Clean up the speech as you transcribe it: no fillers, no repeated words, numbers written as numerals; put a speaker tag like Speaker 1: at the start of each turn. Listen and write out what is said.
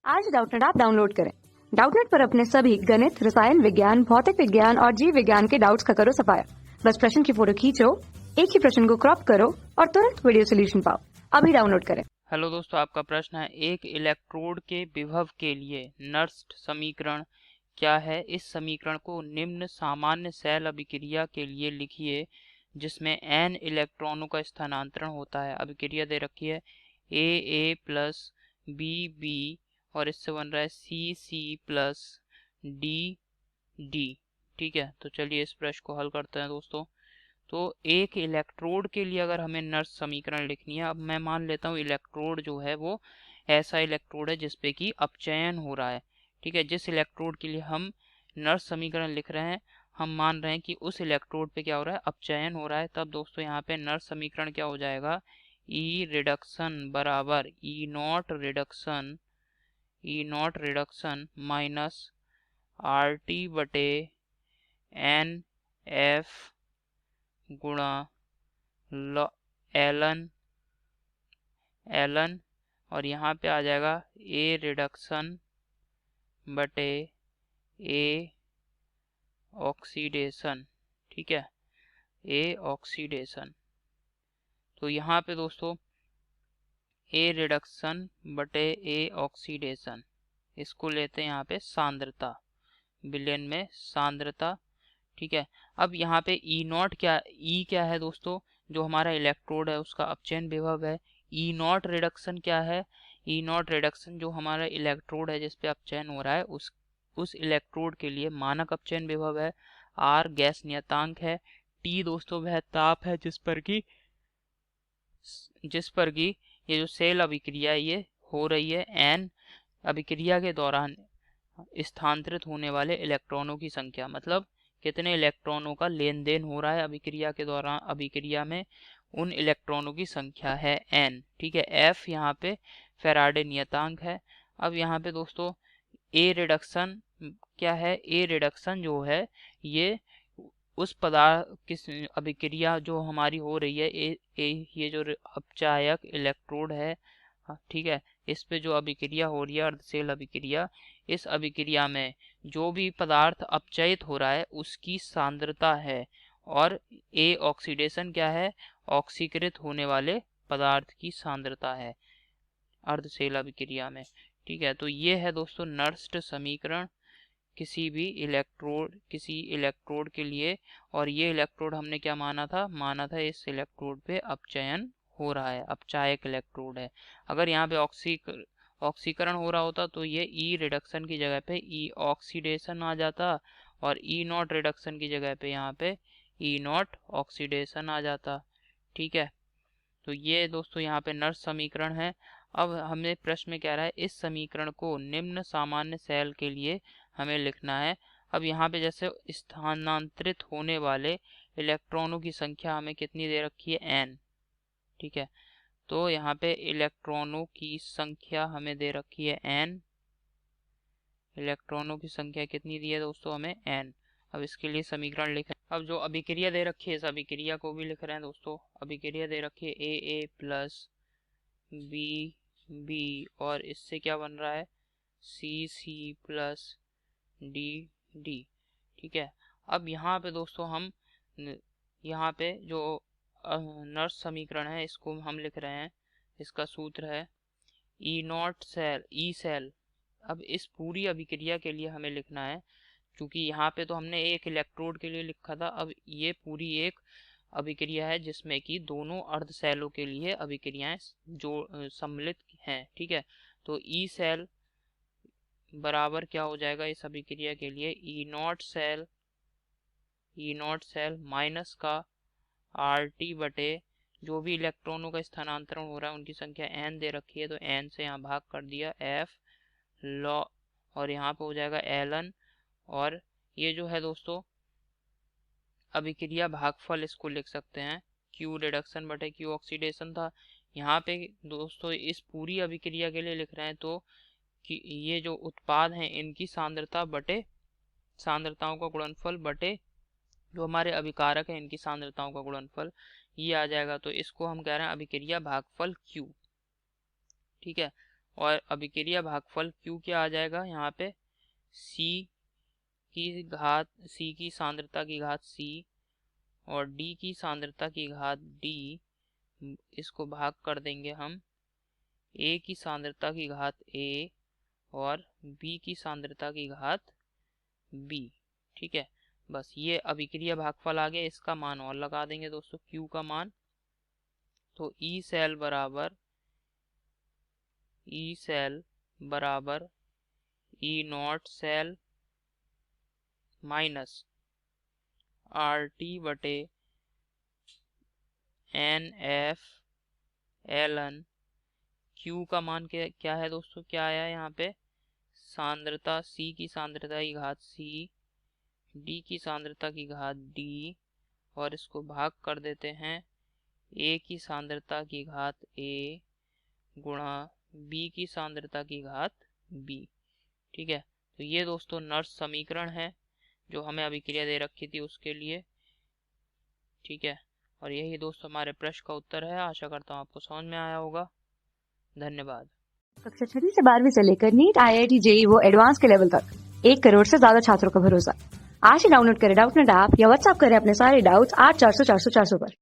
Speaker 1: आज Doubtnut app download करें। Doubtnut पर अपने सभी गणित, रसायन विज्ञान, भौतिक विज्ञान और जीव विज्ञान के डाउट्स का करो सफाया। बस प्रश्न की फोटो खींचो, एक ही प्रश्न को क्रॉप करो और तुरंत वीडियो सोल्यूशन पाओ। अभी डाउनलोड करें।
Speaker 2: हेलो दोस्तों, आपका प्रश्न है एक इलेक्ट्रोड के विभव के लिए नर्स्ट समीकरण क्या है। इस समीकरण को निम्न सामान्य सेल अभिक्रिया के लिए लिखिए जिसमें n इलेक्ट्रॉनों का स्थानांतरण होता है। अभिक्रिया दे रखी है A प्लस B और इससे बन रहा है C प्लस D। ठीक है, तो चलिए इस प्रश्न को हल करते हैं दोस्तों। तो एक इलेक्ट्रोड के लिए अगर हमें नर्स समीकरण लिखनी है, अब मैं मान लेता हूँ इलेक्ट्रोड जो है वो ऐसा इलेक्ट्रोड है जिसपे कि अपचयन हो रहा है। ठीक है, जिस इलेक्ट्रोड के लिए हम नर्स समीकरण लिख रहे हैं, हम मान रहे हैं कि उस इलेक्ट्रोड पे क्या हो रहा है, अपचयन हो रहा है। तब दोस्तों यहाँ पे नर्स समीकरण क्या हो जाएगा, ई रिडक्शन बराबर E naught reduction minus R T बटे एन एफ गुणा एलन और यहाँ पे आ जाएगा ए रिडक्शन बटे ए ऑक्सीडेशन। ठीक है, ए ऑक्सीडेशन। तो यहाँ पे दोस्तों ए रिडक्शन बटे ए ऑक्सीडेशन, इसको लेते हैं यहाँ पे सांद्रता, बिलियन में सांद्रता। ठीक है, अब यहाँ पे ई नॉट क्या है दोस्तों, जो हमारा इलेक्ट्रोड है उसका अपचयन विभव है। ई नॉट रिडक्शन क्या है, ई नॉट रिडक्शन जो हमारा इलेक्ट्रोड है जिसपे अपचयन हो रहा है उस इलेक्ट्रोड के लिए मानक अपचयन विभव है। आर गैस नियतांक है। टी दोस्तों वह ताप है जिस पर कि ये जो सेल अभिक्रिया ये हो रही है। एन अभिक्रिया के दौरान स्थानांतरित होने वाले इलेक्ट्रॉनों की संख्या, मतलब कितने इलेक्ट्रॉनों का लेन देन हो रहा है अभिक्रिया के दौरान, अभिक्रिया में उन इलेक्ट्रॉनों की संख्या है n। ठीक है, f यहाँ पे फैराडे नियतांक है। अब यहाँ पे दोस्तों ए रिडक्शन क्या है, ए रिडक्शन जो है ये उस पदार्थ किस अभिक्रिया जो हमारी हो रही है ये जो अपचायक इलेक्ट्रोड है, ठीक है, इस पे जो अभिक्रिया हो रही है अर्धसेल अभिक्रिया, इस अभिक्रिया में जो भी पदार्थ अपचयित हो रहा है उसकी सांद्रता है। और ए ऑक्सीडेशन क्या है, ऑक्सीकृत होने वाले पदार्थ की सांद्रता है अर्धसेल अभिक्रिया में। ठीक है, तो ये है दोस्तों नर्स्ट समीकरण किसी इलेक्ट्रोड के लिए। और ये इलेक्ट्रोड हमने क्या माना था इस इलेक्ट्रोड पे अपचयन हो रहा है, अपचायक इलेक्ट्रोड है। अगर यहाँ पे ऑक्सीकरण हो रहा होता तो ये ई रिडक्शन की जगह पे ई ऑक्सीडेशन आ जाता और ई नॉट रिडक्शन की जगह पे यहाँ पे ई नॉट ऑक्सीडेशन आ जाता। ठीक है, तो ये दोस्तों यहाँ पे नर्स समीकरण है। अब हमें प्रश्न में कह रहा है इस समीकरण को निम्न सामान्य सेल के लिए हमें लिखना है। अब यहाँ पे जैसे स्थानांतरित होने वाले इलेक्ट्रॉनों की संख्या हमें कितनी दे रखी है, n। ठीक है, तो यहाँ पे इलेक्ट्रॉनों की संख्या हमें दे रखी है n। इलेक्ट्रॉनों की संख्या कितनी दी है दोस्तों हमें, n। अब इसके लिए समीकरण लिखें। अब जो अभिक्रिया दे रखी है इस अभिक्रिया को भी लिख रहे हैं दोस्तों। अभिक्रिया दे रखी है ए प्लस बी और इससे क्या बन रहा है सी प्लस डी। ठीक है, अब यहाँ पे दोस्तों हम यहाँ पे जो नर्स समीकरण है इसको हम लिख रहे हैं, इसका सूत्र है ई सेल। अब इस पूरी अभिक्रिया के लिए हमें लिखना है, क्योंकि यहाँ पे तो हमने एक इलेक्ट्रोड के लिए लिखा था, अब ये पूरी एक अभिक्रिया है जिसमें कि दोनों अर्धसेलों के लिए अभिक्रियाएं जो सम्मिलित हैं। ठीक है, तो ई सेल बराबर क्या हो जाएगा इस अभिक्रिया के लिए, ई नॉट सेल माइनस का आर टी बटे जो भी इलेक्ट्रॉनों का स्थानांतरण हो रहा है उनकी संख्या n दे रखी है तो n से यहाँ भाग कर दिया f लॉ और यहाँ पे हो जाएगा एलन। और ये जो है दोस्तों अभिक्रिया भागफल इसको लिख सकते हैं Q रिडक्शन बटे Q ऑक्सीडेशन था। यहाँ पे दोस्तों इस पूरी अभिक्रिया के लिए लिख रहे हैं तो कि ये जो उत्पाद हैं इनकी सांद्रता बटे सांद्रताओं का गुणनफल बटे जो हमारे अभिकारक है इनकी सांद्रताओं का गुणनफल, ये आ जाएगा। तो इसको हम कह रहे हैं अभिक्रिया भागफल Q। ठीक है, और अभिक्रिया भागफल Q क्या आ जाएगा यहाँ पे, C की सांद्रता की घात C और D की सांद्रता की घात D, इसको भाग कर देंगे हम A की सांद्रता की घात A और B की सांद्रता की घात B। ठीक है, बस ये अभिक्रिया भागफल आ गया, इसका मान और लगा देंगे दोस्तों Q का मान। तो E सेल बराबर E naught cell minus RT बटे NF ln Q का मान क्या है दोस्तों, क्या आया यहाँ पे, सांद्रता C की सांद्रता की घात C, D की सांद्रता की घात D और इसको भाग कर देते हैं A की सांद्रता की घात A गुणा B की सांद्रता की घात B। ठीक है, तो ये दोस्तों नर्स समीकरण है जो हमें अभिक्रिया दे रखी थी उसके लिए। ठीक है, और यही दोस्तों हमारे प्रश्न का उत्तर है। आशा करता हूँ आपको समझ में आया होगा। धन्यवाद।
Speaker 1: कक्षा 6 से 12वीं से लेकर नीट, IIT, JEE वो एडवांस के लेवल तक 1 करोड़ से ज्यादा छात्रों का भरोसा। आज ही डाउनलोड करें डाउटनेट ऐप या व्हाट्सएप करें अपने सारे डाउट्स 8400 400 400 पर।